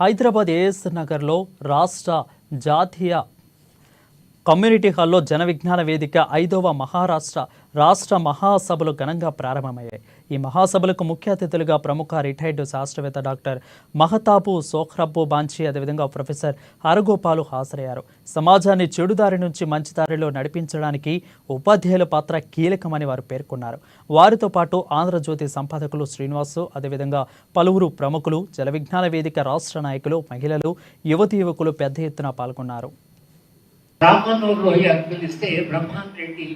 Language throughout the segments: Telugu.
హైదరాబాద్ ఏఎస్ నగర్లో రాష్ట్ర జాతీయ కమ్యూనిటీ హాల్లో జన విజ్ఞాన వేదిక 5వ రాష్ట్ర మహాసభలు ఘనంగా ప్రారంభమయ్యాయి. ఈ మహాసభలకు ముఖ్య అతిథులుగా ప్రముఖ రిటైర్డ్ శాస్త్రవేత్త డాక్టర్ మహతాబు సోహ్రబ్బు బాంచి, అదేవిధంగా ప్రొఫెసర్ హరగోపాలు హాజరయ్యారు. సమాజాన్ని చెడుదారి నుంచి మంచి దారిలో నడిపించడానికి ఉపాధ్యాయుల పాత్ర కీలకమని వారు పేర్కొన్నారు. వారితో పాటు ఆంధ్రజ్యోతి సంపాదకులు శ్రీనివాసు, అదేవిధంగా పలువురు ప్రముఖులు, జల విజ్ఞాన వేదిక రాష్ట్ర నాయకులు, మహిళలు, యువతీ యువకులు పెద్ద ఎత్తున పాల్గొన్నారు. రామ్మోహన్ రోహిత్ పిలిస్తే బ్రహ్మాన్ రెడ్డి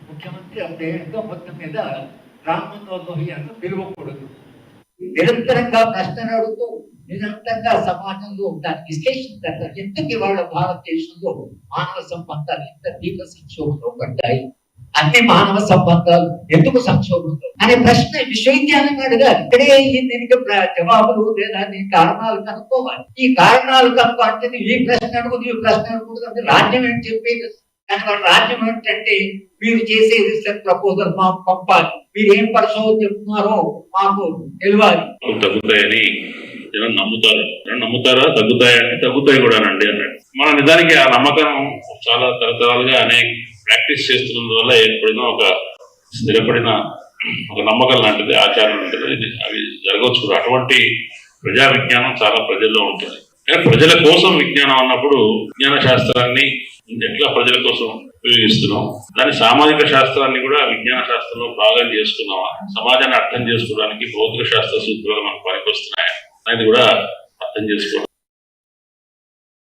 ముఖ్యమంత్రి అప్పుడు మొత్తం మీద రామ్మోహన్ రోహిత్ పిలువకూడదు, నిరంతరంగా ప్రశ్నలు అడుగుతూ నిరంతరంగా సమాజంలో దాన్ని విశ్లేషించారు. ఎందుకు ఇవాళ భారతదేశంలో మానవ సంబంధాలు ఎంత తీవ్ర సంక్షోభంలో పడ్డాయి, అన్ని మానవ సంబంధాలు ఎందుకు సంక్షోభంలో అనే ప్రశ్న విశ్వవిద్యాలయం అడగాలి. ఇక్కడే దీనికి జవాబులు లేదా నీ కారణాలు కనుక్కోవాలి. ఈ కారణాలు కనుక్కోంటే ఈ ప్రశ్న అడుగుదు, ఈ ప్రశ్న అడుగుదు అంటే రాజ్యం ఏంటి చెప్పేది. రాజ్యం ఏంటంటే మీరు చేసే రీసెర్చ్ ప్రపోజల్ మాకు పంపాలి, మీరు ఏం పరిశోధన చెప్తున్నారో మాకు తెలియాలి. తగ్గుతాయని జనం నమ్ముతారా తగ్గుతాయని తగ్గుతాయి కూడా అండి అన్నాడు. మన నిజానికి ఆ నమ్మకం చాలా తరతరాలుగా అనేక ప్రాక్టీస్ చేస్తున్నందు వల్ల ఏర్పడిన ఒక స్థిరపడిన ఒక నమ్మకం లాంటిది, ఆచారం లాంటిది. అవి జరగవచ్చు కూడా. అటువంటి ప్రజా విజ్ఞానం చాలా ప్రజల్లో ఉంటుంది. ప్రజల కోసం విజ్ఞానం అన్నప్పుడు విజ్ఞాన శాస్త్రాన్ని ఎట్లా ప్రజల కోసం ఉపయోగిస్తున్నాం, దాని సామాజిక శాస్త్రాన్ని కూడా విజ్ఞాన శాస్త్రంలో భాగం చేసుకున్నామా, సమాజాన్ని అర్థం చేసుకోవడానికి భౌతిక శాస్త్ర సూత్రాలు మనకు పనికొస్తున్నాయా అనేది కూడా అర్థం చేసుకోవాలి.